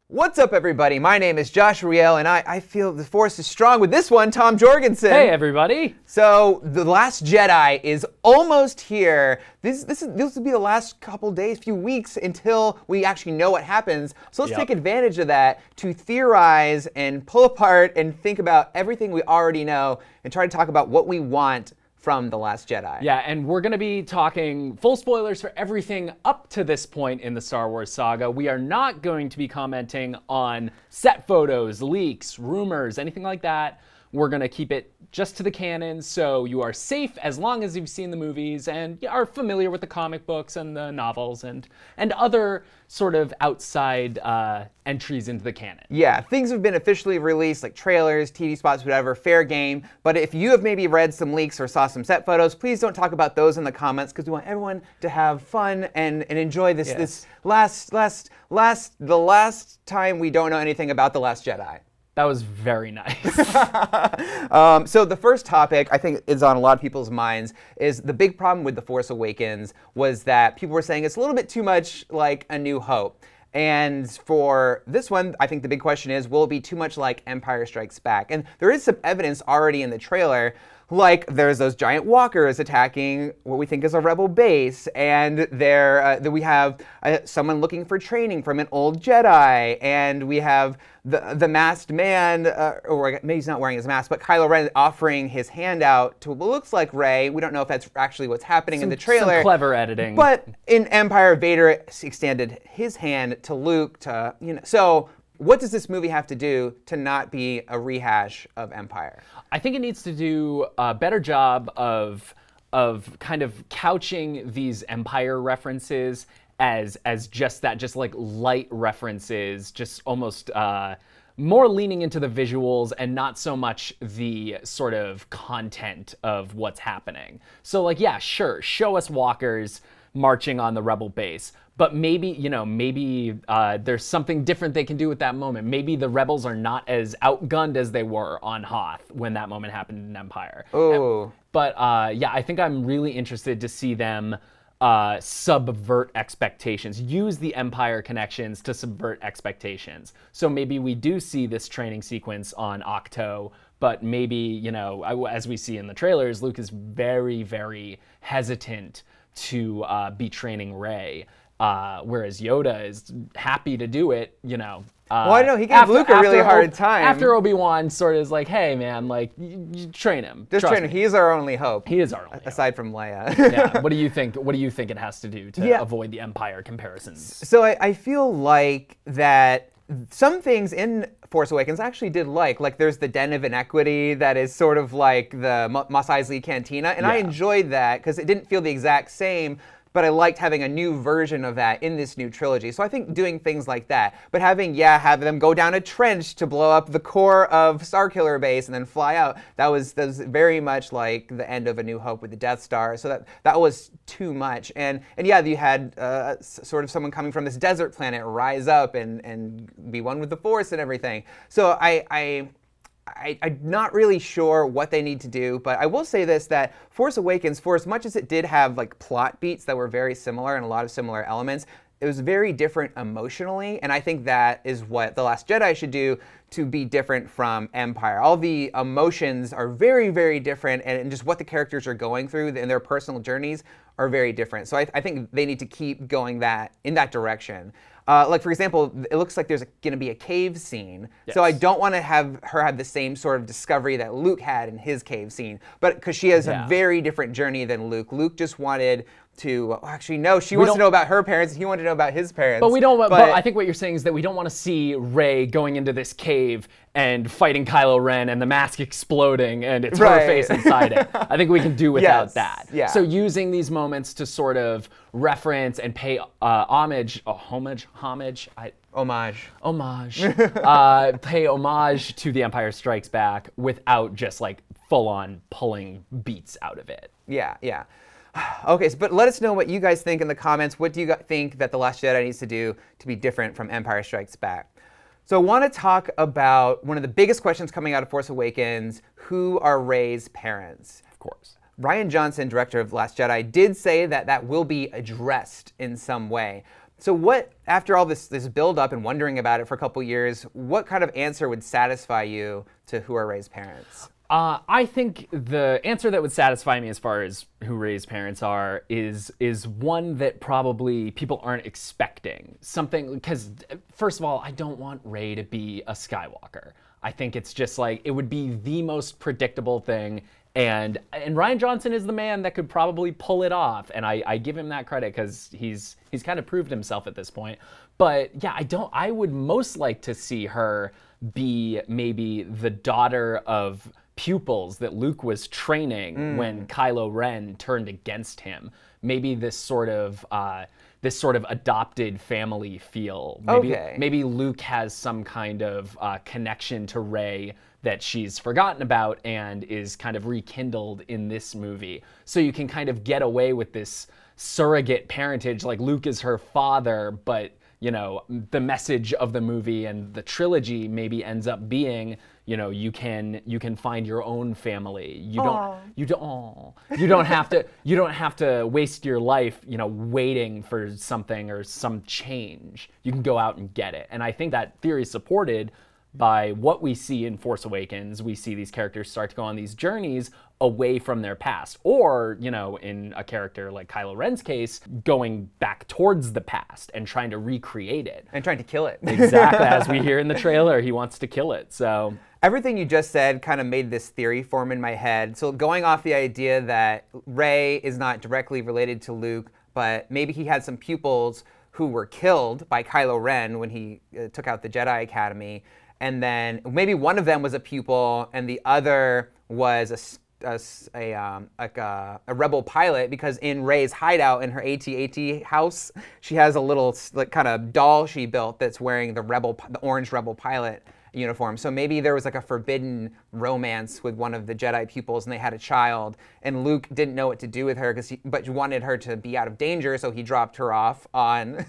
What's up, everybody? My name is Josh Riel, and I feel the Force is strong with this one, Tom Jorgensen. Hey, everybody. So, The Last Jedi is almost here. This will be the last couple days, few weeks, until we actually know what happens. So let's take advantage of that to theorize and pull apart and think about everything we already know and try to talk about what we want from The Last Jedi. Yeah, and we're going to be talking full spoilers for everything up to this point in the Star Wars saga. We are not going to be commenting on set photos, leaks, rumors, anything like that. We're going to keep it just to the canon, so you are safe as long as you've seen the movies and are familiar with the comic books and the novels and other sort of outside entries into the canon. Yeah, things have been officially released, like trailers, TV spots, whatever, fair game. But if you have maybe read some leaks or saw some set photos, please don't talk about those in the comments, because we want everyone to have fun and enjoy this the last time we don't know anything about The Last Jedi. That was very nice. So the first topic I think is on a lot of people's minds is the big problem with The Force Awakens was that people were saying it's a little bit too much like A New Hope. And for this one, I think the big question is, will it be too much like Empire Strikes Back? And there is some evidence already in the trailer. Like, there's those giant walkers attacking what we think is a rebel base, and we have someone looking for training from an old Jedi, and we have the masked man, or maybe he's not wearing his mask, but Kylo Ren offering his hand out to what looks like Rey. We don't know if that's actually what's happening in the trailer. Some clever editing. But in Empire, Vader extended his hand to Luke so what does this movie have to do to not be a rehash of Empire? I think it needs to do a better job of kind of couching these Empire references as just that, just like light references, just almost more leaning into the visuals and not so much the sort of content of what's happening. So like, yeah, sure, show us walkers marching on the rebel base, but maybe, there's something different they can do with that moment. Maybe the rebels are not as outgunned as they were on Hoth when that moment happened in Empire. Oh. But yeah, I think I'm really interested to see them subvert expectations, use the Empire connections to subvert expectations. So maybe we do see this training sequence on Ahch-To, but maybe, as we see in the trailers, Luke is very, very hesitant to be training Rey, whereas Yoda is happy to do it, well, I know he gave Luke a really hard time. After Obi-Wan sort of is like, hey, man, like, you train him. Just train him. He is our only hope. He is our only hope. Aside from Leia. Yeah. What do you think? What do you think it has to do to avoid the Empire comparisons? So I feel like that some things in Force Awakens I actually did like there's the Den of Inequity that is sort of like the Mos Eisley Cantina, and I enjoyed that because it didn't feel the exact same, but I liked having a new version of that in this new trilogy. So I think doing things like that, but have them go down a trench to blow up the core of Starkiller Base and then fly out, that was very much like the end of A New Hope with the Death Star. So that was too much. And yeah, you had sort of someone coming from this desert planet rise up and be one with the Force and everything. So I'm not really sure what they need to do, but I will say this, that Force Awakens, for as much as it did have like plot beats that were very similar and a lot of similar elements, it was very different emotionally, and I think that is what The Last Jedi should do to be different from Empire. All the emotions are very, very different, and just what the characters are going through and their personal journeys are very different. So I think they need to keep going in that direction. Like, for example, it looks like there's going to be a cave scene. Yes. So I don't want to have her have the same sort of discovery that Luke had in his cave scene, but because she has a very different journey than Luke. Luke just wanted to, actually, no, she wants to know about her parents, and he wanted to know about his parents. But we don't. But I think what you're saying is that we don't want to see Rey going into this cave and fighting Kylo Ren and the mask exploding and it's her face inside it. I think we can do without that. Yeah. So using these moments to sort of reference and pay homage. Pay homage to The Empire Strikes Back without just like full-on pulling beats out of it. Yeah. Okay, but let us know what you guys think in the comments. What do you think that The Last Jedi needs to do to be different from Empire Strikes Back? So I want to talk about one of the biggest questions coming out of Force Awakens: who are Rey's parents? Of course. Rian Johnson, director of Last Jedi, did say that that will be addressed in some way. So what, after all this build up and wondering about it for a couple years, what kind of answer would satisfy you to who are Rey's parents? I think the answer that would satisfy me as far as who Rey's parents are is one that probably people aren't expecting. Something, because first of all, I don't want Rey to be a Skywalker. I think it's just like, it would be the most predictable thing. And Rian Johnson is the man that could probably pull it off. And I give him that credit because he's kind of proved himself at this point. But yeah, I would most like to see her be maybe the daughter of pupils that Luke was training when Kylo Ren turned against him. Maybe this sort of adopted family feel. Maybe Luke has some kind of connection to Rey that she's forgotten about and is kind of rekindled in this movie. So you can kind of get away with this surrogate parentage, like Luke is her father, but you know, the message of the movie and the trilogy maybe ends up being, you know, you can find your own family. You don't have to waste your life, you know, waiting for something or some change. You can go out and get it. And I think that theory is supported by what we see in Force Awakens. We see these characters start to go on these journeys away from their past, or, you know, in a character like Kylo Ren's case, going back towards the past and trying to recreate it. And trying to kill it. Exactly, as we hear in the trailer, he wants to kill it, so. Everything you just said kind of made this theory form in my head. So going off the idea that Rey is not directly related to Luke, but maybe he had some pupils who were killed by Kylo Ren when he took out the Jedi Academy, and then maybe one of them was a pupil and the other was a rebel pilot, because in Rey's hideout in her AT-AT house, she has a little like kind of doll she built that's wearing the orange rebel pilot uniform. So maybe there was like a forbidden romance with one of the Jedi pupils and they had a child, and Luke didn't know what to do with her but he wanted her to be out of danger, so he dropped her off on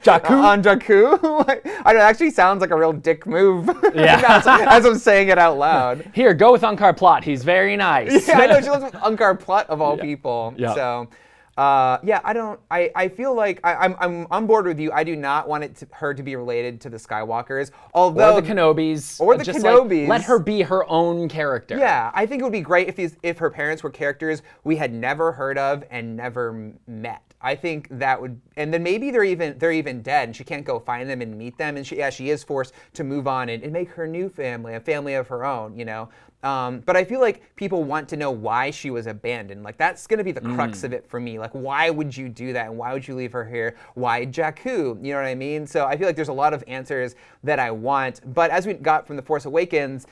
Jakku? On Jakku. I don't know, it actually sounds like a real dick move. Yeah. as I'm saying it out loud. Here, go with Unkar Plutt. He's very nice. Yeah, I know, she lives with Unkar Plutt of all people. Yeah. So, I feel like I'm on board with you. I do not want her to be related to the Skywalkers. Although, or the Kenobis. Or the Kenobis. Like, let her be her own character. Yeah, I think it would be great if her parents were characters we had never heard of and never met. I think that would, and then maybe they're even dead, and she can't go find them and meet them, and she is forced to move on and make her new family, a family of her own, you know. But I feel like people want to know why she was abandoned. Like, that's going to be the crux of it for me. Like, why would you do that, and why would you leave her here? Why Jakku? You know what I mean? So I feel like there's a lot of answers that I want. But as we got from The Force Awakens,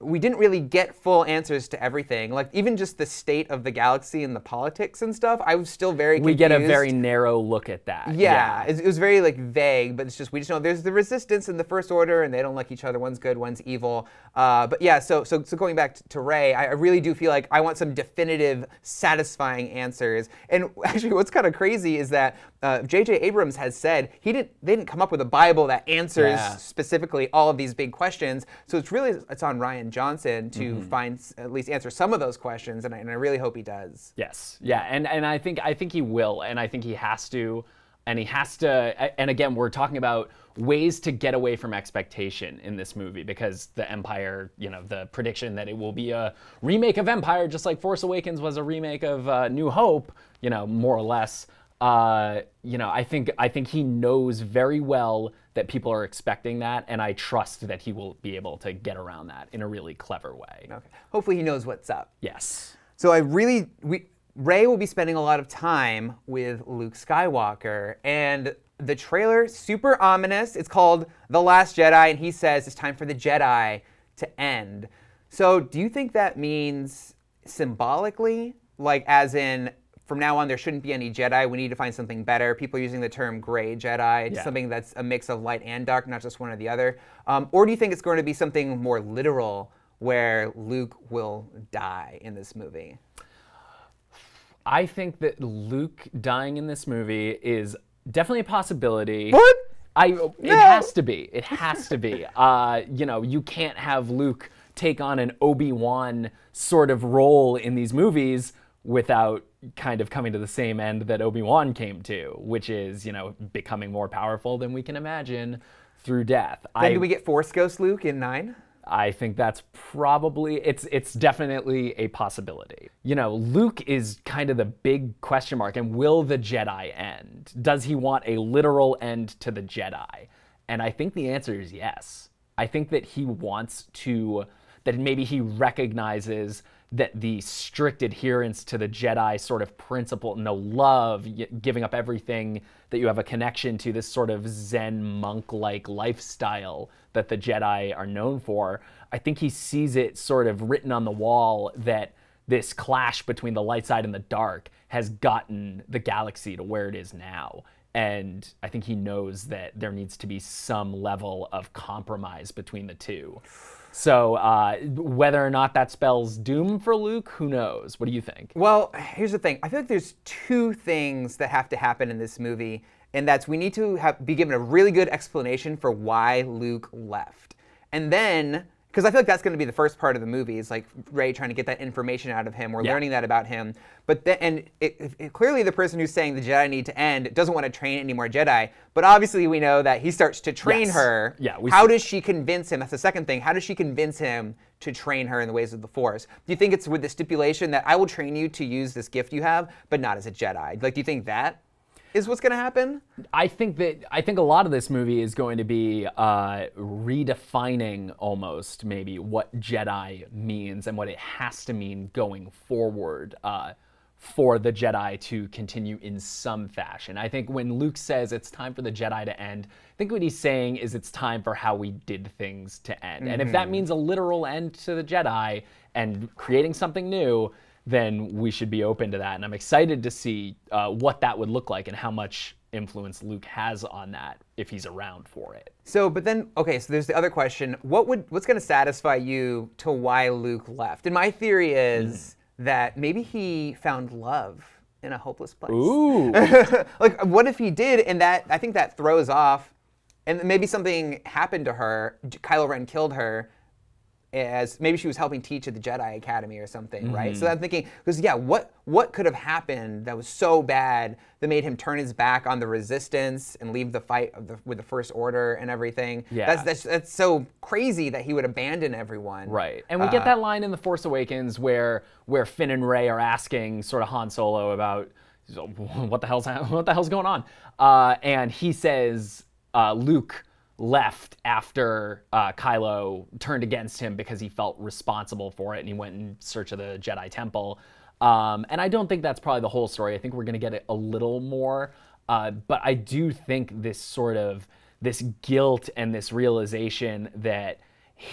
we didn't really get full answers to everything. Like, even just the state of the galaxy and the politics and stuff, I was still very confused. We get a very narrow look at that. Yeah. It was very, like, vague, but we just know there's the Resistance and the First Order, and they don't like each other. One's good, one's evil. But yeah, so going back to Rey, I really do feel like I want some definitive, satisfying answers. And actually, what's kind of crazy is that J.J. Abrams has said they didn't come up with a Bible that answers specifically all of these big questions. So it's on Rian Johnson to at least answer some of those questions, and I really hope he does. Yes, yeah, and I think he will, and I think he has to, and and again, we're talking about ways to get away from expectation in this movie, because the Empire, you know, the prediction that it will be a remake of Empire, just like Force Awakens was a remake of New Hope, you know, more or less. You know, I think he knows very well that people are expecting that, and I trust that he will be able to get around that in a really clever way. Okay. Hopefully he knows what's up. Yes. So Rey will be spending a lot of time with Luke Skywalker, and the trailer, super ominous. It's called The Last Jedi, and he says it's time for the Jedi to end. So do you think that means symbolically, like as in, from now on, there shouldn't be any Jedi. We need to find something better. People are using the term gray Jedi, something that's a mix of light and dark, not just one or the other. Or do you think it's going to be something more literal, where Luke will die in this movie? I think that Luke dying in this movie is definitely a possibility. What? It has to be. It has to be. You know, you can't have Luke take on an Obi-Wan sort of role in these movies without kind of coming to the same end that Obi-Wan came to, which is, becoming more powerful than we can imagine through death. Then do we get Force Ghost Luke in 9? I think that's probably, it's definitely a possibility. Luke is kind of the big question mark, and will the Jedi end? Does he want a literal end to the Jedi? And I think the answer is yes. I think that he wants to, that maybe he recognizes that the strict adherence to the Jedi sort of principle, love, giving up everything that you have a connection to, this sort of Zen monk-like lifestyle that the Jedi are known for. I think he sees it sort of written on the wall that this clash between the light side and the dark has gotten the galaxy to where it is now. And I think he knows that there needs to be some level of compromise between the two. So whether or not that spells doom for Luke, who knows? What do you think? Well, here's the thing. I feel like there's two things that have to happen in this movie, and that's we need to be given a really good explanation for why Luke left. And then, because I feel like that's going to be the first part of the movie, is like Rey trying to get that information out of him. We're learning that about him. But then, and clearly the person who's saying the Jedi need to end doesn't want to train any more Jedi. But obviously we know that he starts to train her. Yeah, how does she convince him? That's the second thing. How does she convince him to train her in the ways of the Force? Do you think it's with the stipulation that I will train you to use this gift you have, but not as a Jedi? Like, do you think that is what's going to happen? I think a lot of this movie is going to be redefining almost maybe what Jedi means and what it has to mean going forward for the Jedi to continue in some fashion. I think when Luke says it's time for the Jedi to end, I think what he's saying is it's time for how we did things to end. And if that means a literal end to the Jedi and creating something new, then we should be open to that. And I'm excited to see what that would look like and how much influence Luke has on that if he's around for it. So, but then, okay, so there's the other question. What's going to satisfy you to why Luke left? And my theory is that maybe he found love in a hopeless place. Ooh. Like, what if he did? And that, I think that throws off, and maybe something happened to her. Kylo Ren killed her, as maybe she was helping teach at the Jedi Academy or something, right? So I'm thinking, because yeah, what could have happened that was so bad that made him turn his back on the Resistance and leave the fight with the First Order and everything? Yeah. That's so crazy that he would abandon everyone. Right, and we get that line in The Force Awakens where Finn and Rey are asking sort of Han Solo about what the hell's going on, and he says Luke left after Kylo turned against him because he felt responsible for it, and he went in search of the Jedi Temple. And I don't think that's probably the whole story. I think we're going to get it a little more. But I do think this guilt and this realization that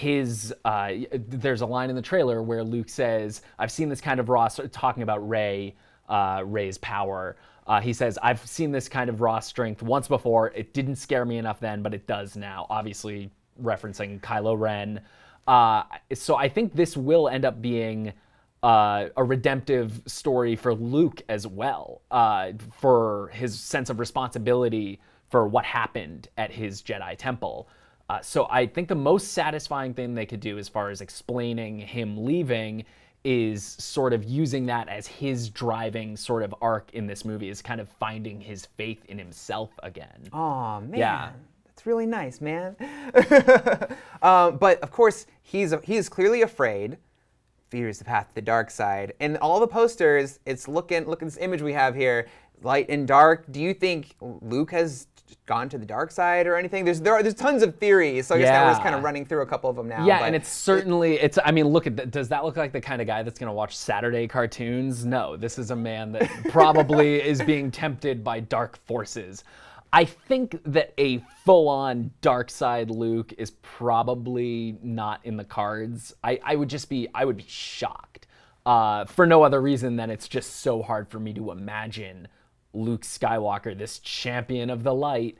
there's a line in the trailer where Luke says, I've seen this kind of raw, talking about Rey's power. He says, I've seen this kind of raw strength once before. It didn't scare me enough then, but it does now. Obviously referencing Kylo Ren. So I think this will end up being a redemptive story for Luke as well, for his sense of responsibility for what happened at his Jedi Temple. So I think the most satisfying thing they could do as far as explaining him leaving is sort of using that as his driving sort of arc in this movie, is kind of finding his faith in himself again. Oh man, yeah. That's really nice, man. But of course, he is clearly afraid. Fear is the path to the dark side. And all the posters, it's look at this image we have here, light and dark. Do you think Luke has gone to the dark side or anything? There's tons of theories, so I guess now we're just kind of running through a couple of them now. Yeah, and it's certainly, I mean, look at that. Does that look like the kind of guy that's going to watch Saturday cartoons? No, this is a man that probably is being tempted by dark forces. I think that a full-on dark side Luke is probably not in the cards. I would be shocked for no other reason than it's just so hard for me to imagine Luke Skywalker, this champion of the light,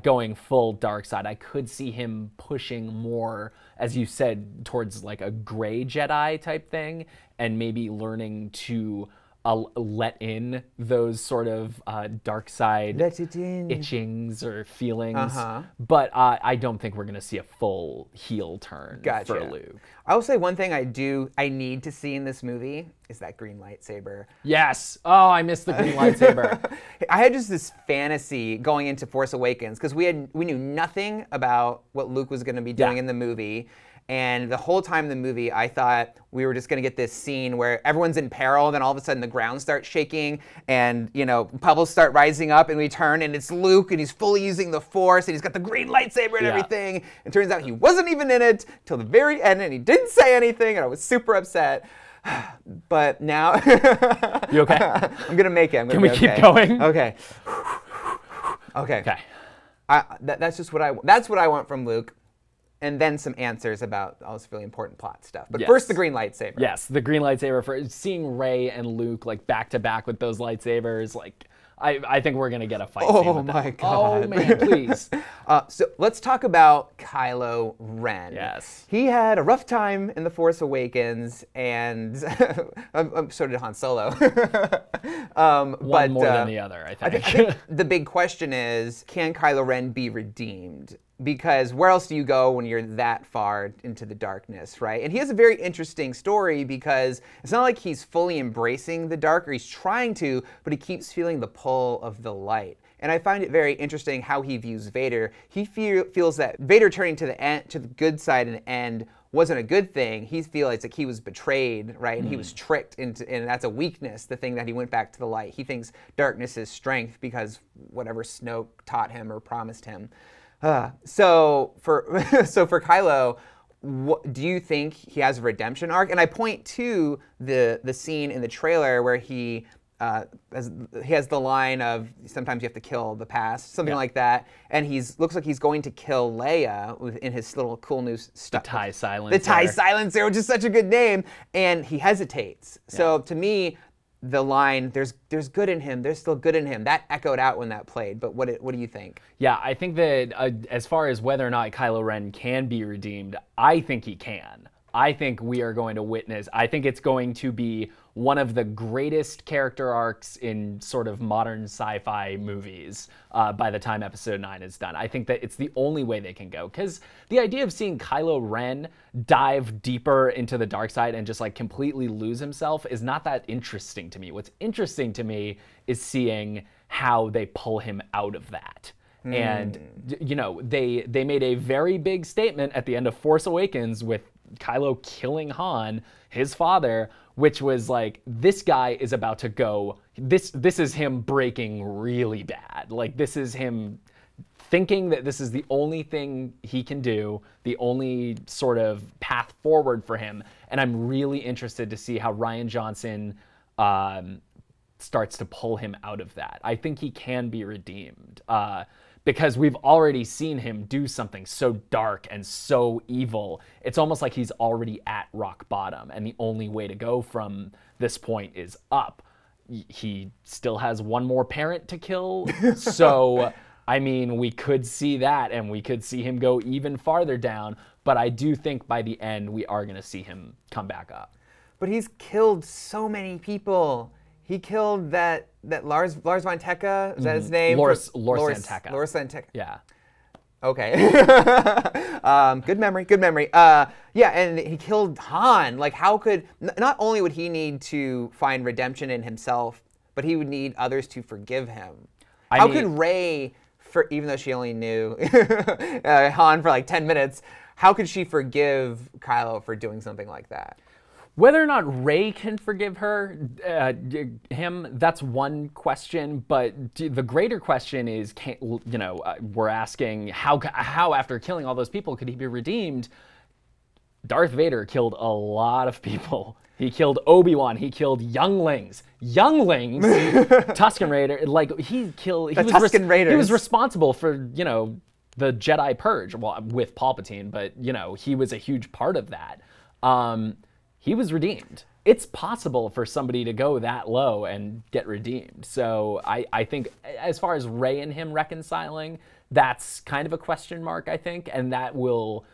going full dark side. I could see him pushing more, as you said, towards like a gray Jedi type thing, and maybe learning to let in those sort of dark side Let it in. itchings or feelings. But I don't think we're going to see a full heel turn for Luke. I will say one thing I need to see in this movie is that green lightsaber. Yes. Oh, I missed the green lightsaber. I had just this fantasy going into Force Awakens because we knew nothing about what Luke was going to be doing in the movie. And the whole time in the movie, I thought we were just going to get this scene where everyone's in peril, and then all of a sudden the ground starts shaking, and, you know, bubbles start rising up, and we turn, and it's Luke, and he's fully using the Force, and he's got the green lightsaber and everything. It turns out he wasn't even in it till the very end, and he didn't say anything, and I was super upset. But now... You okay? I'm going to make it. Can we keep going? Okay. Okay. That's just what that's what I want from Luke. And then some answers about all this really important plot stuff. But first, the green lightsaber. Yes, the green lightsaber. For seeing Rey and Luke like back to back with those lightsabers, like I think we're gonna get a fight scene with my them. God. Oh man, please. So let's talk about Kylo Ren. Yes. He had a rough time in The Force Awakens, and so did Han Solo. One more than the other, I think. I think the big question is, can Kylo Ren be redeemed? Because where else do you go when you're that far into the darkness, right? And he has a very interesting story because it's not like he's fully embracing the dark, or he's trying to, but he keeps feeling the pull of the light. And I find it very interesting how he views Vader. He feels that Vader turning to the good side in the end wasn't a good thing. He feels like he was betrayed, right? And he was tricked into, and that's a weakness, the thing that he went back to the light. He thinks darkness is strength because whatever Snoke taught him or promised him. So for Kylo, do you think he has a redemption arc? And I point to the scene in the trailer where he has the line of sometimes you have to kill the past, something like that, and looks like he's going to kill Leia in his little cool new stuff. The TIE Silencer. The TIE Silencer, which is such a good name, and he hesitates. So to me, the line, there's good in him, there's still good in him, that echoed out when that played. But what do you think? Yeah, I think that as far as whether or not Kylo Ren can be redeemed, I think he can. I think we are going to witness, I think it's going to be one of the greatest character arcs in sort of modern sci-fi movies by the time Episode 9 is done. I think that it's the only way they can go, because the idea of seeing Kylo Ren dive deeper into the dark side and just like completely lose himself is not that interesting to me. What's interesting to me is seeing how they pull him out of that. And, you know, they made a very big statement at the end of Force Awakens with Kylo killing Han, his father, which was like, this guy is about to go, this is him breaking really bad. Like, this is him thinking that this is the only thing he can do, the only sort of path forward for him. And I'm really interested to see how Rian Johnson starts to pull him out of that. I think he can be redeemed. Because we've already seen him do something so dark and so evil. It's almost like he's already at rock bottom, and the only way to go from this point is up. He still has one more parent to kill, so, I mean, we could see that, and we could see him go even farther down, but I do think by the end we are going to see him come back up. But he's killed so many people. He killed that Lars von Tekka, is that his name? Lors Santekka. Lors Santekka. Yeah. Okay. Good memory. Yeah, and he killed Han. Like, how could, not only would he need to find redemption in himself, but he would need others to forgive him. How could Rey, even though she only knew Han for like 10 minutes, how could she forgive Kylo for doing something like that? Whether or not Rey can forgive him, that's one question. But the greater question is, we're asking how after killing all those people could he be redeemed? Darth Vader killed a lot of people. He killed Obi-Wan. He killed younglings. Tusken Raider. Like he was responsible for the Jedi Purge. Well, with Palpatine, but he was a huge part of that. He was redeemed. It's possible for somebody to go that low and get redeemed. So I think as far as Rey and him reconciling, that's kind of a question mark, I think. And that will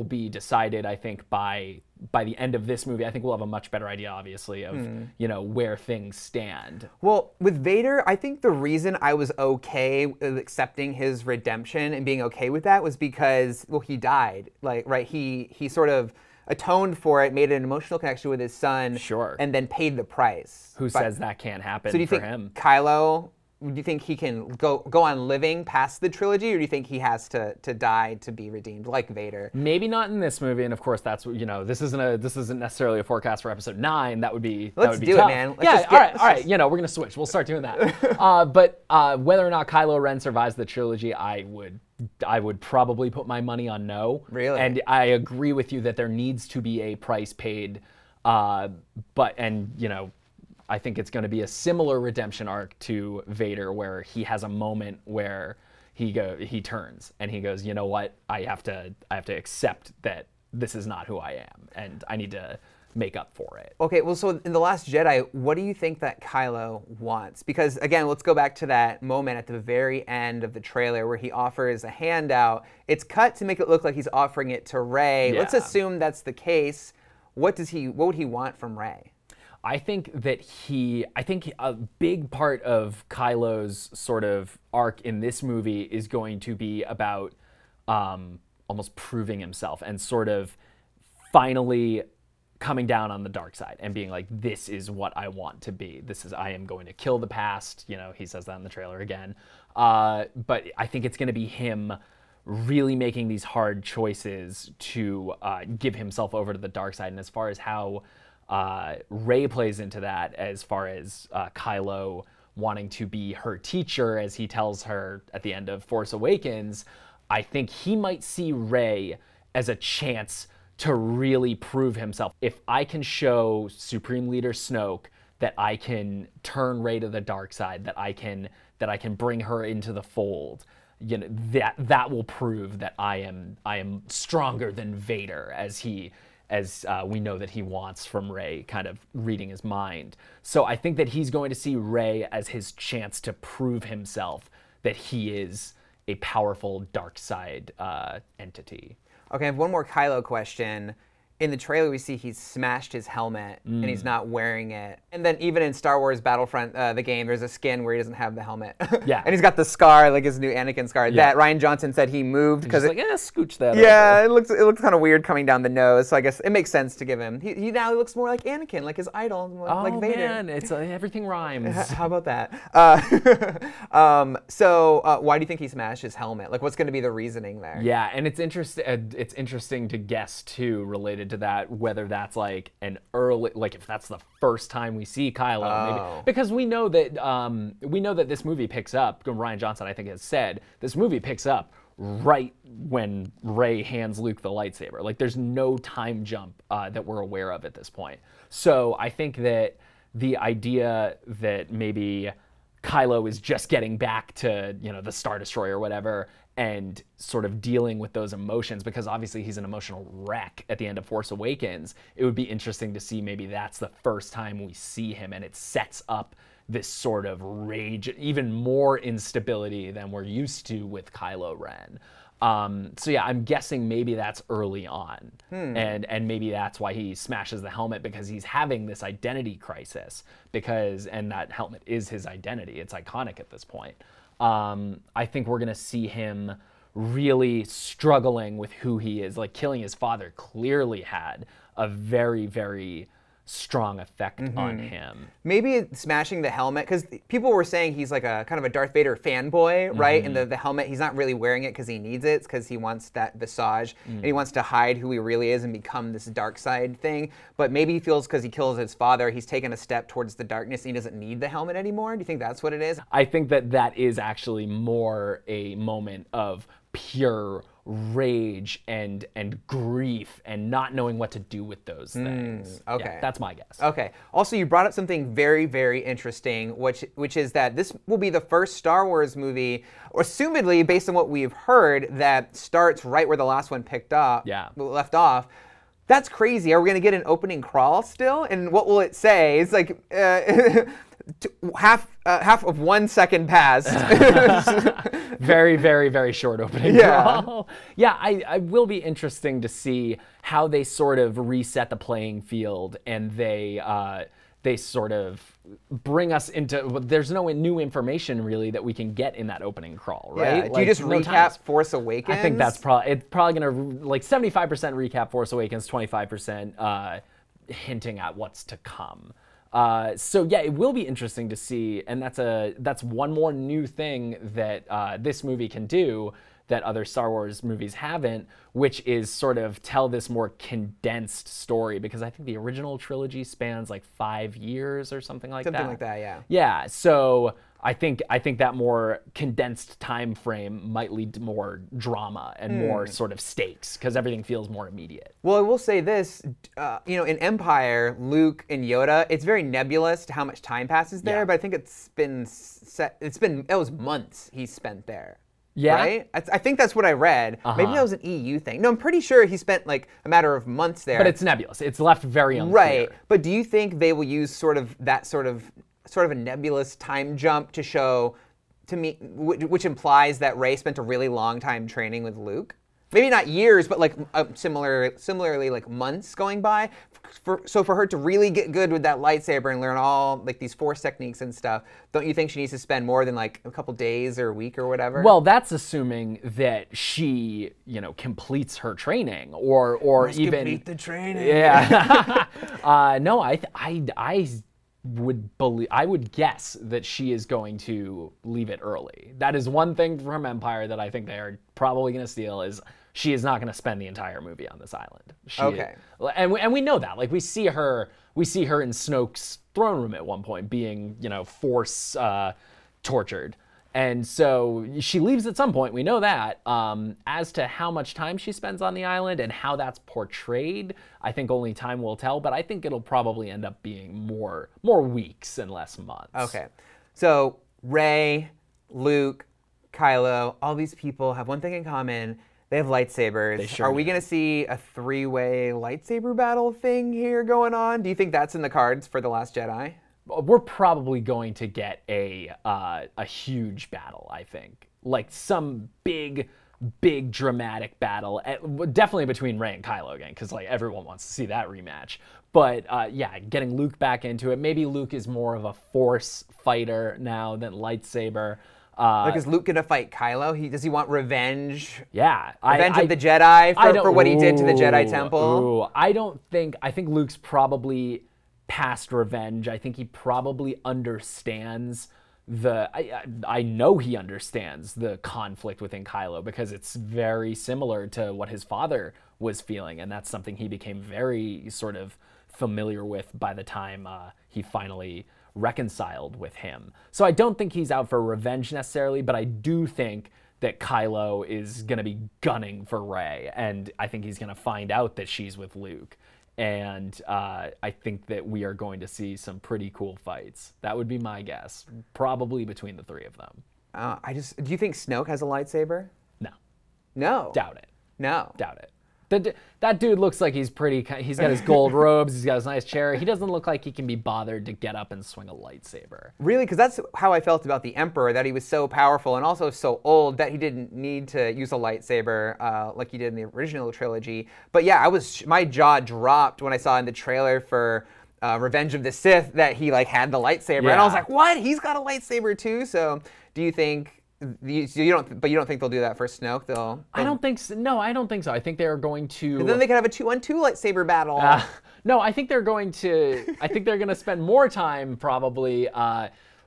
be decided, I think, by by the end of this movie, I think we'll have a much better idea, obviously, of where things stand. Well, with Vader, I think the reason I was okay with accepting his redemption and being okay with that was because, well, he died. Like, right? He sort of atoned for it, made an emotional connection with his son, Sure, and then paid the price. Who says that can't happen so do you for think him? Kylo? Do you think he can go on living past the trilogy, or do you think he has to die to be redeemed, like Vader? Maybe not in this movie, and of course that's this isn't necessarily a forecast for episode 9. That would be Let's do it, man. All right. We're gonna switch. We'll start doing that. But whether or not Kylo Ren survives the trilogy, I would probably put my money on no. Really? And I agree with you that there needs to be a price paid. I think it's going to be a similar redemption arc to Vader, where he has a moment where he turns and he goes, you know what, I have to accept that this is not who I am, and I need to make up for it. Okay, well, so in The Last Jedi, what do you think that Kylo wants? Because, again, let's go back to that moment at the very end of the trailer where he offers a handout. It's cut to make it look like he's offering it to Rey. Yeah. Let's assume that's the case. What would he want from Rey? I think a big part of Kylo's sort of arc in this movie is going to be about almost proving himself and sort of finally coming down on the dark side and being like, this is what I want to be. I am going to kill the past. He says that in the trailer again. But I think it's going to be him really making these hard choices to give himself over to the dark side. And as far as how Rey plays into that, as far as Kylo wanting to be her teacher, as he tells her at the end of Force Awakens, I think he might see Rey as a chance to really prove himself. If I can show Supreme Leader Snoke that I can turn Rey to the dark side, that I can bring her into the fold, that will prove that I am stronger than Vader, as we know that he wants from Rey, kind of reading his mind. So I think that he's going to see Rey as his chance to prove himself that he is a powerful dark side entity. Okay, I have one more Kylo question. In the trailer, we see he's smashed his helmet and he's not wearing it. And then even in Star Wars Battlefront, the game, there's a skin where he doesn't have the helmet. Yeah. And he's got the scar, like his new Anakin scar, that Rian Johnson said he moved because scooch that. Yeah, over. it looks kind of weird coming down the nose. So I guess it makes sense to give him. He now looks more like Anakin, like his idol, like Vader. Man, it's everything rhymes. How about that? Why do you think he smashed his helmet? Like, what's going to be the reasoning there? Yeah, and it's interesting to guess too, related to that, whether that's like an early, like if that's the first time we see Kylo, maybe, because we know that this movie picks up. Rian Johnson, I think, has said this movie picks up right when Rey hands Luke the lightsaber. Like, there's no time jump that we're aware of at this point. So I think that the idea that maybe Kylo is just getting back to the Star Destroyer or whatever, and sort of dealing with those emotions, because obviously he's an emotional wreck at the end of Force Awakens. It would be interesting to see maybe that's the first time we see him, and it sets up this sort of rage, even more instability than we're used to with Kylo Ren. So yeah, I'm guessing maybe that's early on, and maybe that's why he smashes the helmet, because he's having this identity crisis, and that helmet is his identity. It's iconic at this point. I think we're gonna see him really struggling with who he is. Like, killing his father clearly had a very, very strong effect on him. Maybe smashing the helmet, because people were saying he's like a kind of a Darth Vader fanboy, right? And the helmet, he's not really wearing it because he needs it. It's because he wants that visage, and he wants to hide who he really is and become this dark side thing. But maybe he feels because he kills his father, he's taken a step towards the darkness and he doesn't need the helmet anymore. Do you think that's what it is? I think that is actually more a moment of pure rage and grief and not knowing what to do with those things. Okay. Yeah, that's my guess. Okay. Also, you brought up something very, very interesting, which is that this will be the first Star Wars movie, or assumedly, based on what we've heard, that starts right where the last one left off. That's crazy. Are we going to get an opening crawl still? And what will it say? It's like, half of 1 second passed. Very, very, very short opening crawl. Yeah, I will be interesting to see how they sort of reset the playing field, and they sort of bring us into. There's no new information really that we can get in that opening crawl, right? Yeah. Do you just recap Force Awakens? I think that's probably gonna like 75% recap Force Awakens, 25% hinting at what's to come. So yeah, it will be interesting to see, and that's one more new thing that this movie can do that other Star Wars movies haven't, which is sort of tell this more condensed story, because I think the original trilogy spans like 5 years or something like that. Something like that, yeah. Yeah, so I think that more condensed time frame might lead to more drama and more sort of stakes, because everything feels more immediate. Well, I will say this, in Empire, Luke and Yoda, it's very nebulous to how much time passes there, but I think it was months he spent there. Yeah. Right? I think that's what I read. Maybe that was an EU thing. No, I'm pretty sure he spent like a matter of months there. But it's nebulous. It's left very unclear. Right. But do you think they will use sort of a nebulous time jump to show, to me, which implies that Rey spent a really long time training with Luke? Maybe not years, but like similarly like months going by. So for her to really get good with that lightsaber and learn all like these Force techniques and stuff, don't you think she needs to spend more than like a couple days or a week or whatever? Well, that's assuming that she, completes her training or Must even complete the training. Yeah. No, I would guess that she is going to leave it early. That is one thing from Empire that I think they are probably going to steal, is she is not going to spend the entire movie on this island. And we know that. Like we see her in Snoke's throne room at one point being, Force tortured. And so she leaves at some point, we know that. As to how much time she spends on the island and how that's portrayed, I think only time will tell, but I think it'll probably end up being more weeks and less months. Okay. So Rey, Luke, Kylo, all these people have one thing in common. They have lightsabers. They sure Are we do. going to see a 3-way lightsaber battle thing here going on? Do you think that's in the cards for The Last Jedi? We're probably going to get a huge battle, I think. Like some big dramatic battle, definitely between Rey and Kylo again, because like everyone wants to see that rematch. But yeah, getting Luke back into it. Maybe Luke is more of a Force fighter now than lightsaber. Like, is Luke gonna fight Kylo? Does he want revenge? Yeah, Revenge of the Jedi for what he did to the Jedi Temple? I think Luke's probably past revenge. I think he probably understands I know he understands the conflict within Kylo, because it's very similar to what his father was feeling, and that's something he became very sort of familiar with by the time he finally reconciled with him. So I don't think he's out for revenge necessarily, but I do think that Kylo is going to be gunning for Rey, and I think he's going to find out that she's with Luke. And I think that we are going to see some pretty cool fights. That would be my guess, probably between the three of them. Do you think Snoke has a lightsaber? No. No. Doubt it. No. Doubt it. That dude looks like he's got his gold robes, he's got his nice chair. He doesn't look like he can be bothered to get up and swing a lightsaber. Really? Because that's how I felt about the Emperor, that he was so powerful and also so old that he didn't need to use a lightsaber like he did in the original trilogy. But yeah, my jaw dropped when I saw in the trailer for Revenge of the Sith that he like had the lightsaber, and I was like, what? He's got a lightsaber too? So do you think... you don't think they'll do that for Snoke? I don't think so. No, I don't think so. I think they're going to. And then they could have a 2-on-2 lightsaber battle. No, I think they're going to. I think they're going to spend more time probably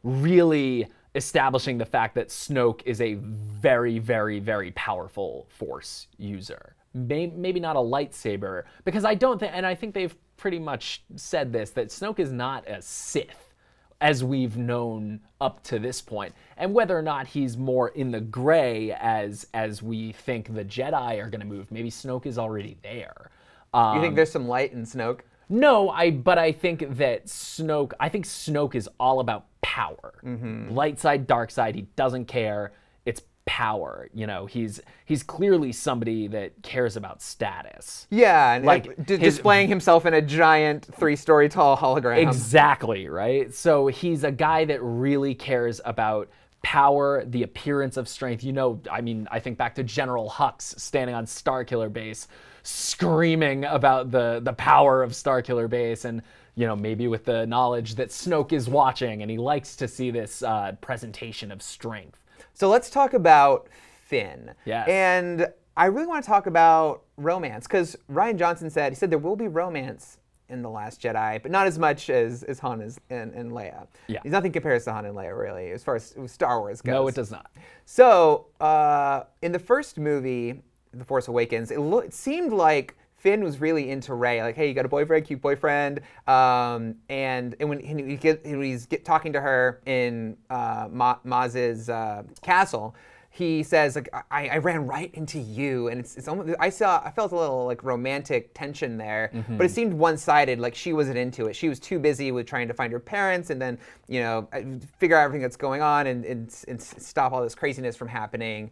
really establishing the fact that Snoke is a very, very, very powerful Force user. Maybe not a lightsaber, because I don't think, and I think they've pretty much said this, that Snoke is not a Sith as we've known up to this point. And whether or not he's more in the gray as we think the Jedi are going to move, maybe Snoke is already there. You think there's some light in Snoke? No, but I think that Snoke is all about power. Light side, dark side, he doesn't care. It's power. You know, he's clearly somebody that cares about status. Yeah, and Like displaying himself in a giant 3-story tall hologram. Exactly, right? So he's a guy that really cares about power, the appearance of strength. You know, I mean, I think back to General Hux standing on Starkiller Base, screaming about the power of Starkiller Base, and you know, maybe with the knowledge that Snoke is watching, and he likes to see this presentation of strength. So let's talk about Finn. Yes. And I really want to talk about romance, because Rian Johnson said, he said there will be romance in The Last Jedi, but not as much as Han and Leia. Yeah. There's nothing compares to Han and Leia, really, as far as Star Wars goes. No, it does not. So, in the first movie, The Force Awakens, it seemed like Finn was really into Rey. Like, hey, you got a boyfriend, cute boyfriend. And when he's talking to her in Maz's castle, he says, like, I ran right into you, and it's almost, I felt a little like romantic tension there, but it seemed one-sided. Like she wasn't into it. She was too busy with trying to find her parents and then, you know, figure out everything that's going on and stop all this craziness from happening.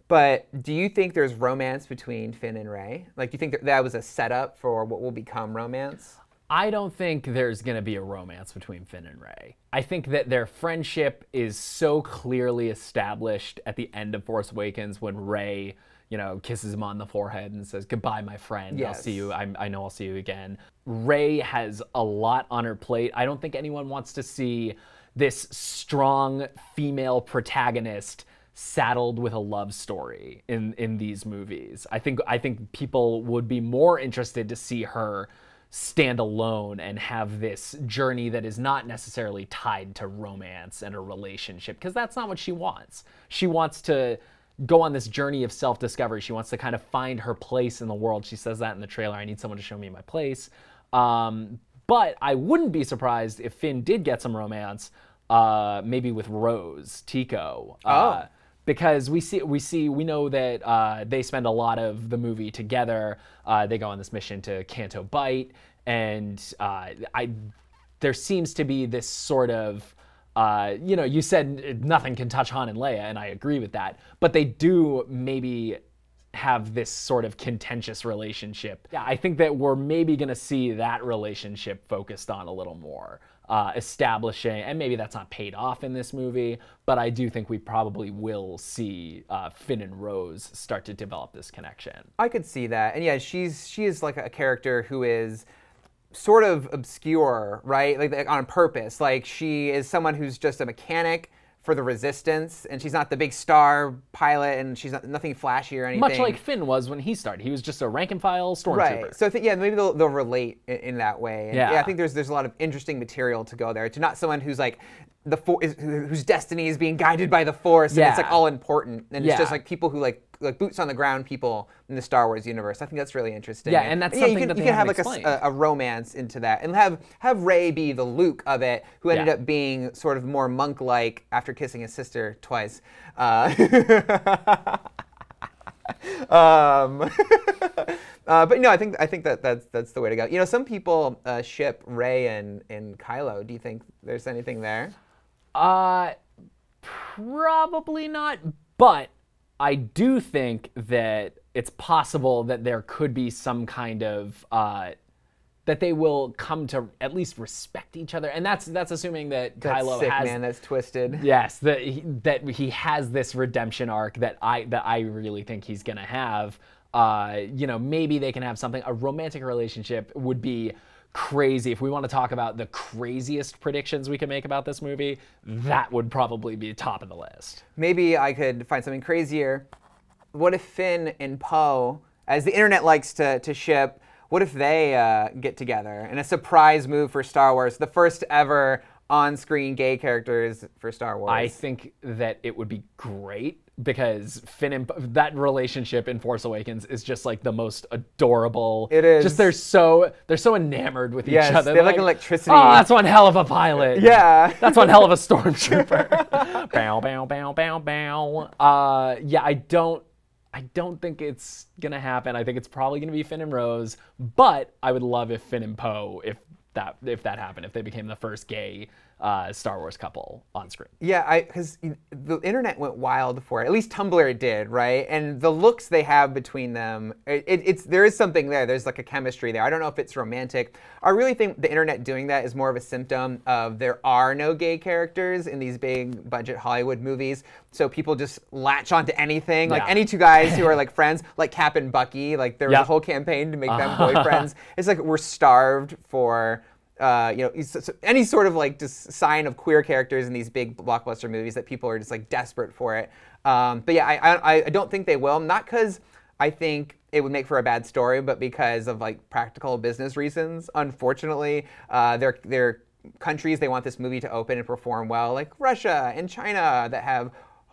But do you think there's romance between Finn and Rey? Like, do you think that was a setup for what will become romance? I don't think there's going to be a romance between Finn and Rey. I think that their friendship is so clearly established at the end of Force Awakens when Rey, you know, kisses him on the forehead and says, "Goodbye, my friend. Yes. I'll see you. I know I'll see you again." Rey has a lot on her plate. I don't think anyone wants to see this strong female protagonist saddled with a love story in these movies. I think people would be more interested to see her stand alone and have this journey that is not necessarily tied to romance and a relationship, because that's not what she wants. She wants to go on this journey of self-discovery. She wants to kind of find her place in the world. She says that in the trailer, "I need someone to show me my place." But I wouldn't be surprised if Finn did get some romance, maybe with Rose Tico. Because we know that they spend a lot of the movie together. They go on this mission to Canto Bight, and there seems to be this sort of, you know, you said nothing can touch Han and Leia, and I agree with that. But they do maybe have this sort of contentious relationship. Yeah, I think that we're maybe going to see that relationship focused on a little more. Establishing, and maybe that's not paid off in this movie, but I do think we probably will see Finn and Rose start to develop this connection. I could see that, and yeah, she is like a character who is sort of obscure, right? Like on purpose. Like she is someone who's just a mechanic for the Resistance, and she's not the big star pilot, and she's nothing flashy or anything. Much like Finn was when he started. He was just a rank-and-file stormtrooper. Right. So I think, yeah, maybe they'll relate in that way. And yeah, I think there's a lot of interesting material to go there. To not someone who's like whose destiny is being guided by the Force, and it's like all important, and it's just like people who like boots on the ground people in the Star Wars universe. I think that's really interesting. Yeah, and that's something that you can have like a romance into that, and have Rey be the Luke of it, who ended up being sort of more monk-like after kissing his sister twice. But no, I think that's the way to go. You know, some people ship Rey and Kylo. Do you think there's anything there? Probably not, but I do think that it's possible that there could be some kind of that they will come to at least respect each other, and that's assuming that Kylo sick has, man, that's twisted. Yes, that he has this redemption arc that I really think he's gonna have. You know, maybe they can have something. A romantic relationship would be crazy. If we want to talk about the craziest predictions we can make about this movie, that would probably be top of the list. Maybe I could find something crazier. What if Finn and Poe, as the internet likes to ship, what if they get together in a surprise move for Star Wars, the first ever on-screen gay characters for Star Wars? I think that it would be great, because Finn and that relationship in Force Awakens is just like the most adorable. It is. Just they're so enamored with each other. They have like electricity. Oh, that's one hell of a pilot. Yeah. That's one hell of a stormtrooper. Bow, bow, bow, bow, bow. Yeah, I don't think it's gonna happen. I think it's probably gonna be Finn and Rose, but I would love if Finn and Poe, if that happened, if they became the first gay Star Wars couple on screen. Yeah, because the internet went wild for it. At least Tumblr did, right? And the looks they have between them, there is something there. There's like a chemistry there. I don't know if it's romantic. I really think the internet doing that is more of a symptom of there are no gay characters in these big budget Hollywood movies. So people just latch onto anything. Like any two guys who are like friends, like Cap and Bucky, like there was a whole campaign to make them boyfriends. It's like we're starved for any sort of like just sign of queer characters in these big blockbuster movies that people are just like desperate for it. But yeah, I don't think they will. Not because I think it would make for a bad story, but because of like practical business reasons. Unfortunately, they're countries they want this movie to open and perform well, like Russia and China, that have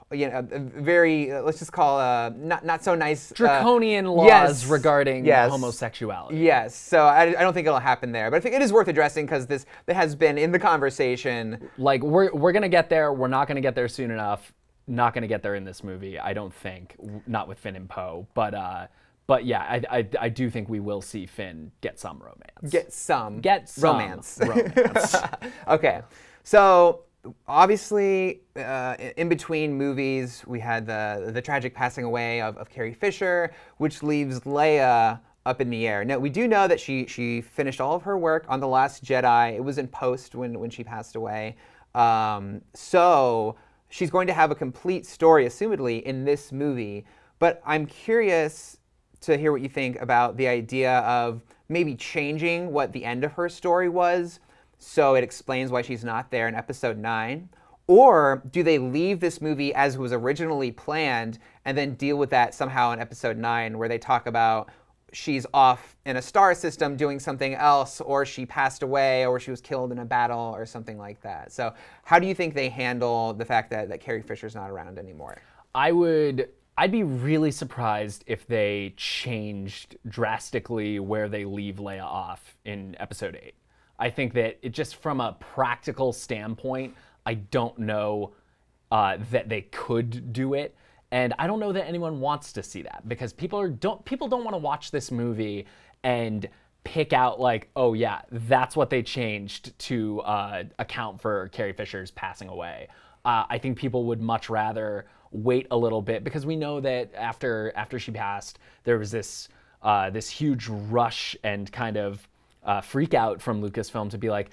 very, let's just call not so nice draconian laws regarding homosexuality. Yes, so I don't think it'll happen there, but I think it is worth addressing because it has been in the conversation. Like we're gonna get there. We're not gonna get there soon enough. Not gonna get there in this movie, I don't think. Not with Finn and Poe, but yeah, I do think we will see Finn get some romance. Get some romance. Okay, so. Obviously, in between movies, we had the tragic passing away of Carrie Fisher, which leaves Leia up in the air. Now, we do know that she finished all of her work on The Last Jedi. It was in post when she passed away. So she's going to have a complete story, assumedly, in this movie. But I'm curious to hear what you think about the idea of maybe changing what the end of her story was, so it explains why she's not there in episode 9? Or do they leave this movie as was originally planned and then deal with that somehow in episode 9, where they talk about she's off in a star system doing something else, or she passed away, or she was killed in a battle, or something like that? So how do you think they handle the fact that Carrie Fisher's not around anymore? I'd be really surprised if they changed drastically where they leave Leia off in episode 8. I think that it just from a practical standpoint, I don't know that they could do it. And I don't know that anyone wants to see that, because people don't want to watch this movie and pick out like, oh yeah, that's what they changed to account for Carrie Fisher's passing away. I think people would much rather wait a little bit, because we know that after she passed, there was this huge rush and kind of freak out from Lucasfilm to be like,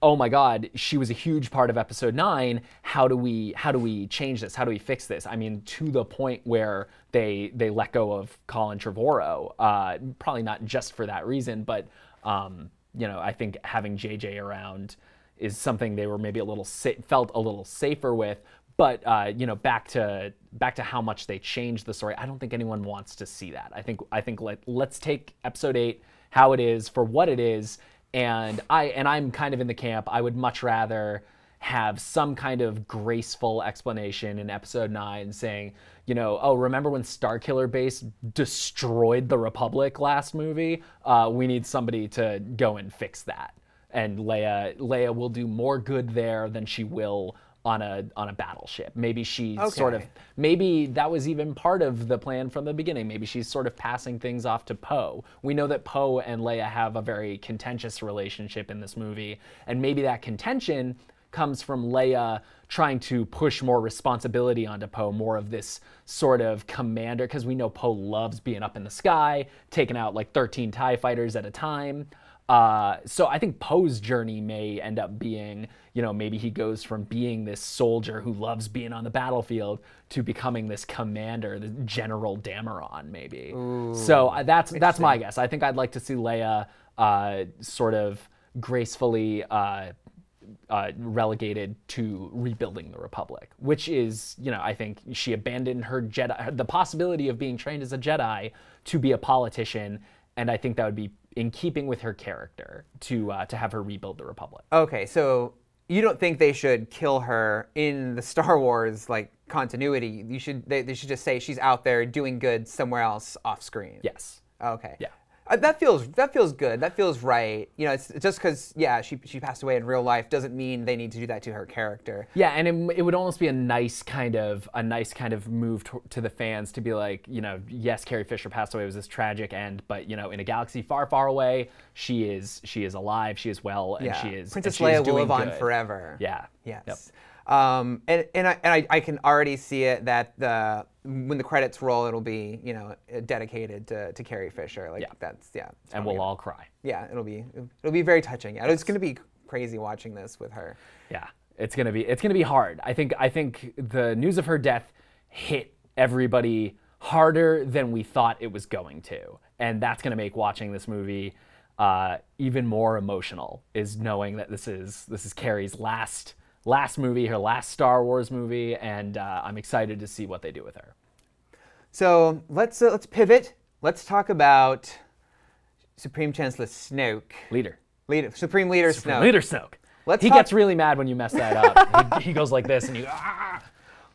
oh my God, she was a huge part of episode 9. How do we change this? How do we fix this? I mean, to the point where they let go of Colin Trevorrow, probably not just for that reason, but I think having JJ around is something they were maybe felt a little safer with. But back to how much they changed the story, I don't think anyone wants to see that. I think let's take episode 8 how it is for what it is, and I'm kind of in the camp. I would much rather have some kind of graceful explanation in episode 9 saying, oh, remember when Starkiller Base destroyed the Republic last movie? We need somebody to go and fix that. And Leia will do more good there than she will on a battleship. Maybe maybe that was even part of the plan from the beginning. Maybe she's sort of passing things off to Poe. We know that Poe and Leia have a very contentious relationship in this movie, and maybe that contention comes from Leia trying to push more responsibility onto Poe, more of this sort of commander, because we know Poe loves being up in the sky, taking out like 13 TIE fighters at a time. So I think Poe's journey may end up being, maybe he goes from being this soldier who loves being on the battlefield to becoming this commander, the General Dameron, maybe. Ooh, so that's my guess. I think I'd like to see Leia sort of gracefully relegated to rebuilding the Republic, which is, I think she abandoned her Jedi, the possibility of being trained as a Jedi to be a politician, and I think that would be in keeping with her character to have her rebuild the Republic. Okay, so you don't think they should kill her in the Star Wars continuity? They should just say she's out there doing good somewhere else off screen. Yes. Okay. Yeah. That feels good. That feels right. You know, it's just because she passed away in real life doesn't mean they need to do that to her character. Yeah, and it would almost be a nice kind of move to the fans to be like, you know, yes, Carrie Fisher passed away. It was this tragic end, but you know, in a galaxy far, far away, she is alive. She is well, and she is Princess and she Leia is will doing live on good. forever. Yeah. Yes. Yep. I can already see it that when the credits roll, it'll be, you know, dedicated to Carrie Fisher. Like that's and we'll all cry. Yeah, it'll be very touching. Yeah, it's gonna be crazy watching this with her. Yeah, it's gonna be hard. I think the news of her death hit everybody harder than we thought it was going to, and that's gonna make watching this movie even more emotional. Is knowing that this is Carrie's last movie, her last Star Wars movie, and I'm excited to see what they do with her. So let's pivot. Let's talk about Supreme Chancellor Snoke. Supreme Leader Snoke. He gets really mad when you mess that up. he goes like this, and you. Ah!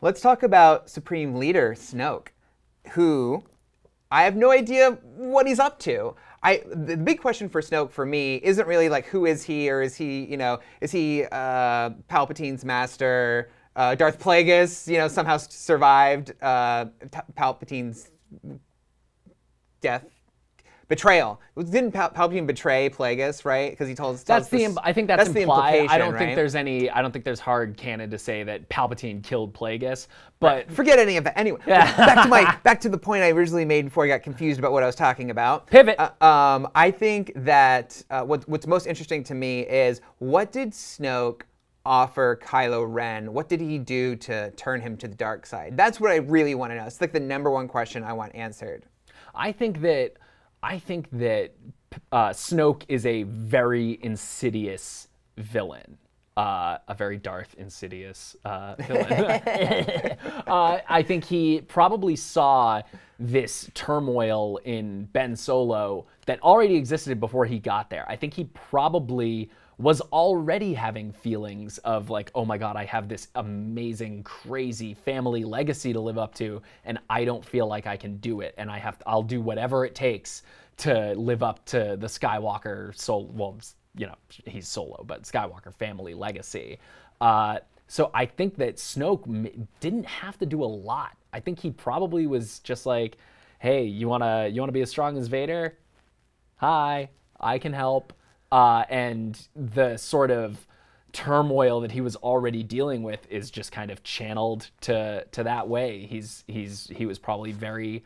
Let's talk about Supreme Leader Snoke, who I have no idea what he's up to. The big question for Snoke for me isn't really like who is he, or is he Palpatine's master? Darth Plagueis, you know, somehow survived Palpatine's death. Betrayal. Didn't Palpatine betray Plagueis, right? Because he tells I think that's implied. I don't think right? there's hard canon to say that Palpatine killed Plagueis. But forget any of that. Anyway, back to the point I originally made before I got confused about what I was talking about. Pivot. I think that what's most interesting to me is, what did Snoke offer Kylo Ren? What did he do to turn him to the dark side? That's what I really want to know. It's like the number one question I want answered. I think that Snoke is a very insidious villain. A very Darth Insidious villain. I think he probably saw this turmoil in Ben Solo that already existed before he got there. I think he probably was already having feelings of like, oh my God, I have this amazing, crazy family legacy to live up to, and I don't feel like I can do it, and I'll do whatever it takes to live up to the Skywalker you know, he's Solo, but Skywalker family legacy. So I think that Snoke didn't have to do a lot. I think he probably was just like, hey, you wanna be as strong as Vader? Hi, I can help. And the sort of turmoil that he was already dealing with is just kind of channeled to that way. He was probably very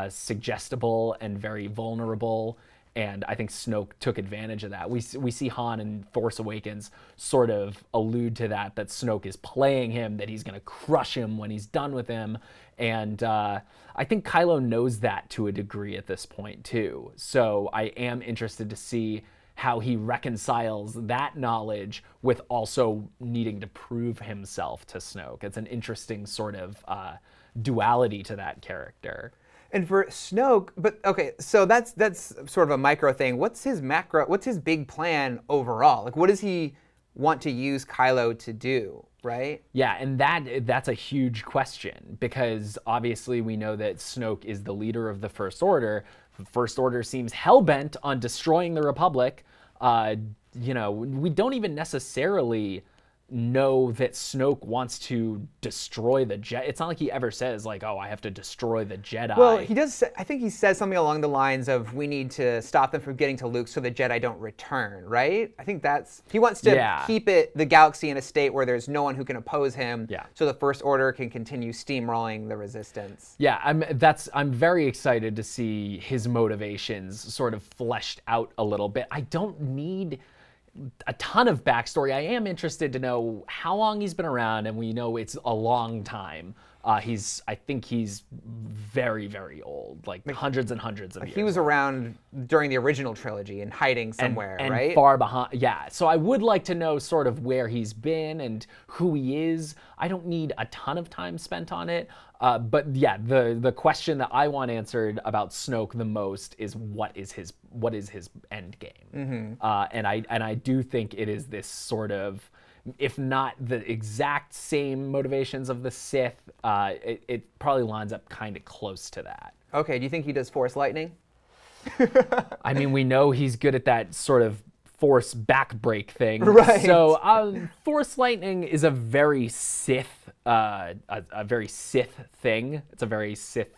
suggestible and very vulnerable. And I think Snoke took advantage of that. We see Han in Force Awakens sort of allude to that Snoke is playing him, that he's going to crush him when he's done with him. And I think Kylo knows that to a degree at this point, too. So I am interested to see how he reconciles that knowledge with also needing to prove himself to Snoke. It's an interesting sort of duality to that character. And for Snoke, but okay, so that's sort of a micro thing. What's his big plan overall? Like, what does he want to use Kylo to do, right? Yeah, and that's a huge question, because obviously we know that Snoke is the leader of the First Order. The First Order seems hell-bent on destroying the Republic. You know, we don't even necessarily know that Snoke wants to destroy the Jedi. It's not like he ever says like, oh, I have to destroy the Jedi. Well, he does. I think he says something along the lines of, we need to stop them from getting to Luke so the Jedi don't return, right? I think he wants to keep the galaxy in a state where there's no one who can oppose him, so the First Order can continue steamrolling the Resistance. Yeah, I'm very excited to see his motivations sort of fleshed out a little bit. I don't need a ton of backstory. I am interested to know how long he's been around, and we know it's a long time. I think he's very, very old, like hundreds and hundreds of years. He was around during the original trilogy and hiding somewhere, and right? Far behind, yeah. So I would like to know sort of where he's been and who he is. I don't need a ton of time spent on it. But yeah, the question that I want answered about Snoke the most is what is his end game? And I do think it is this sort of, if not the exact same motivations of the Sith, it probably lines up kind of close to that. Okay, do you think he does Force lightning? I mean, we know he's good at that sort of Force backbreak thing. Right. So Force lightning is a very Sith, a very Sith thing. It's a very Sith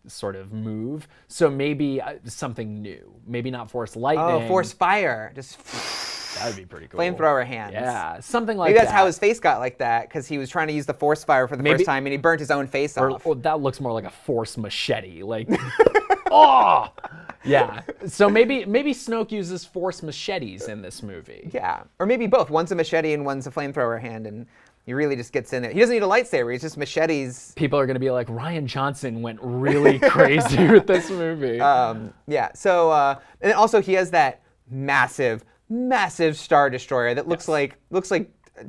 sort of move. So maybe something new. Maybe not Force lightning. Oh, Force fire. Just that would be pretty cool. Flamethrower hands. Yeah, something like Maybe that. that's how his face got like that, because he was trying to use the Force fire for the first time, and he burnt his own face off. Or that looks more like a Force machete. Like, oh! Yeah. So maybe Snoke uses Force machetes in this movie. Yeah. Or maybe both. One's a machete and one's a flamethrower hand, and he really just gets in there. He doesn't need a lightsaber. He's just machetes. People are going to be like, Rian Johnson went really crazy with this movie. Yeah. So, and also he has that massive Star Destroyer that looks like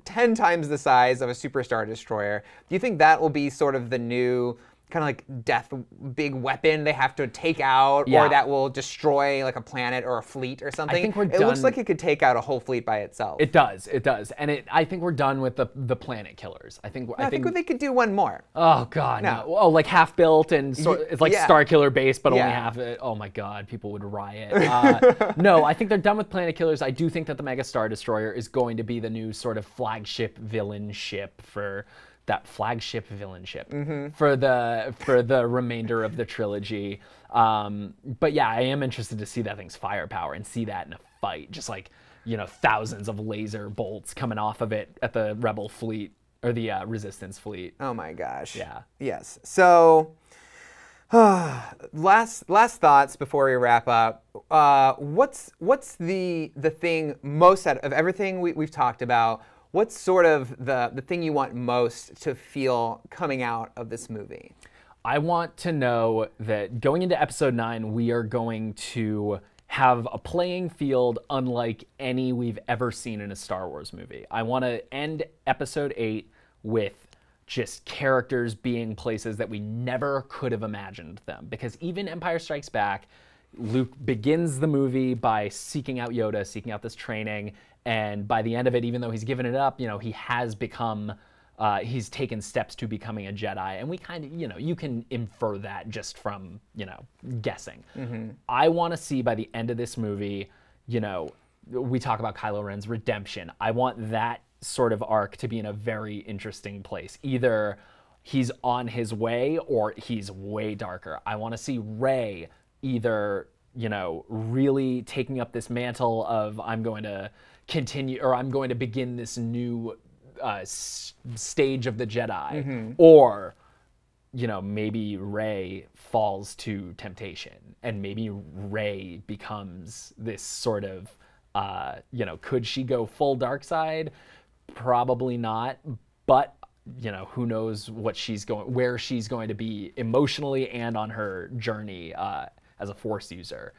10 times the size of a Super Star Destroyer. Do you think that will be sort of the new kind of like death big weapon they have to take out, or that will destroy like a planet or a fleet or something? I think we're It looks like it could take out a whole fleet by itself. It does, and I think we're done with the planet killers. I think they could do one more. Oh God, no. Oh, like half built and it's like Star Killer base, but only half it. Oh my God, people would riot. No, I think they're done with planet killers. I do think that the Mega Star Destroyer is going to be the new sort of flagship villain ship for for the remainder of the trilogy. But yeah, I am interested to see that thing's firepower and see that in a fight. Just like, thousands of laser bolts coming off of it at the Rebel fleet or the Resistance fleet. Oh my gosh. Yeah. Yes. So, last thoughts before we wrap up. What's the thing most out of everything we've talked about? What's sort of the thing you want most to feel coming out of this movie? I want to know that going into Episode 9, we are going to have a playing field unlike any we've ever seen in a Star Wars movie. I want to end Episode 8 with just characters being places that we never could have imagined them. Because even Empire Strikes Back, Luke begins the movie by seeking out Yoda, seeking out this training, and by the end of it, even though he's given it up, he has become, he's taken steps to becoming a Jedi, and we kind of, you can infer that just from, guessing. Mm-hmm. I want to see by the end of this movie, we talk about Kylo Ren's redemption. I want that sort of arc to be in a very interesting place. Either he's on his way or he's way darker. I want to see Rey either, really taking up this mantle of I'm going to continue, or I'm going to begin this new stage of the Jedi, or maybe Rey falls to temptation, and maybe Rey becomes this sort of could she go full dark side? Probably not, but who knows where she's going to be emotionally and on her journey as a Force user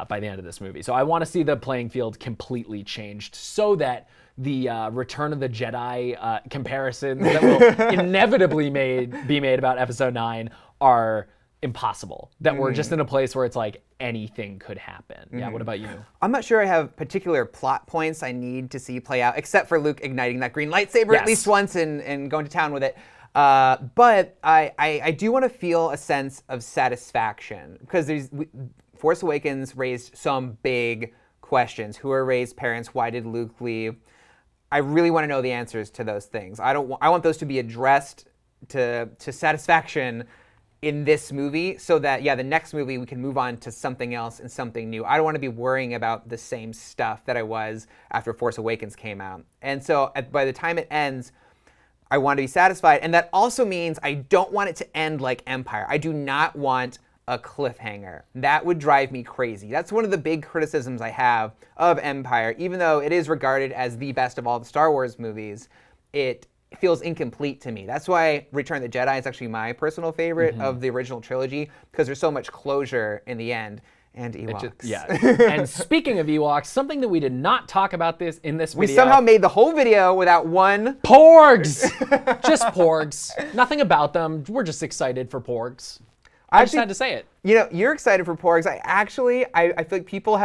by the end of this movie. So I want to see the playing field completely changed so that the Return of the Jedi comparisons that will inevitably be made about Episode 9 are impossible. That we're just in a place where it's like anything could happen. Yeah, what about you? I'm not sure I have particular plot points I need to see play out, except for Luke igniting that green lightsaber at least once and going to town with it. But I do want to feel a sense of satisfaction, because Force Awakens raised some big questions. Who are Rey's parents? Why did Luke leave? I really want to know the answers to those things. I want those to be addressed to satisfaction in this movie, so that, the next movie we can move on to something else and something new. I don't want to be worrying about the same stuff that I was after Force Awakens came out. And so by the time it ends, I want to be satisfied. And that also means I don't want it to end like Empire. I do not want a cliffhanger. That would drive me crazy. That's one of the big criticisms I have of Empire. Even though it is regarded as the best of all the Star Wars movies, it feels incomplete to me. That's why Return of the Jedi is actually my personal favorite of the original trilogy, because there's so much closure in the end. And Ewoks. And speaking of Ewoks, something that we did not talk about in this video. We somehow made the whole video without one. Porgs! Just porgs. Nothing about them. We're just excited for porgs. I just had to say it. You're excited for porgs. I feel like people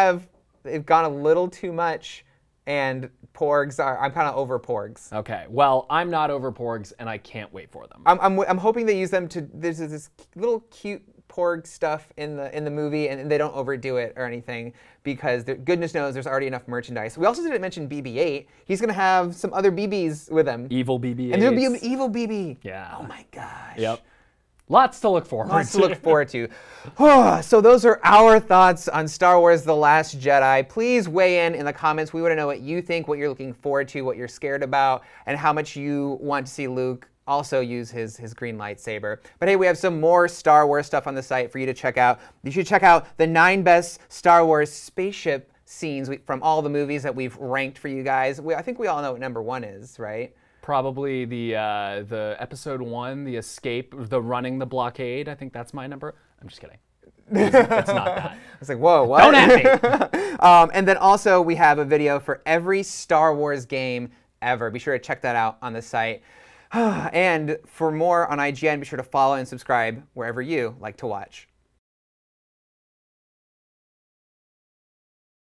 they've gone a little too much, and porgs I'm kind of over porgs. Okay, well, I'm not over porgs, and I can't wait for them. I'm hoping they use them to. There's this little cute Porg stuff in the movie, and they don't overdo it or anything, because goodness knows there's already enough merchandise. We also didn't mention BB-8. He's gonna have some other BBs with him. Evil BB-8. And there'll be an evil BB. Yeah. Oh my gosh. Yep. Lots to look forward to. Lots to look forward to. So those are our thoughts on Star Wars: The Last Jedi. Please weigh in the comments. We want to know what you think, what you're looking forward to, what you're scared about, and how much you want to see Luke also use his green lightsaber. But hey, we have some more Star Wars stuff on the site for you to check out. You should check out the 9 best Star Wars spaceship scenes from all the movies that we've ranked for you guys. I think we all know what number 1 is, right? Probably the episode 1, the escape, the running the blockade. I think that's my number. I'm just kidding. It's not that. I was like, whoa, what? Don't at me. And then also we have a video for every Star Wars game ever. Be sure to check that out on the site. And for more on IGN, be sure to follow and subscribe wherever you like to watch.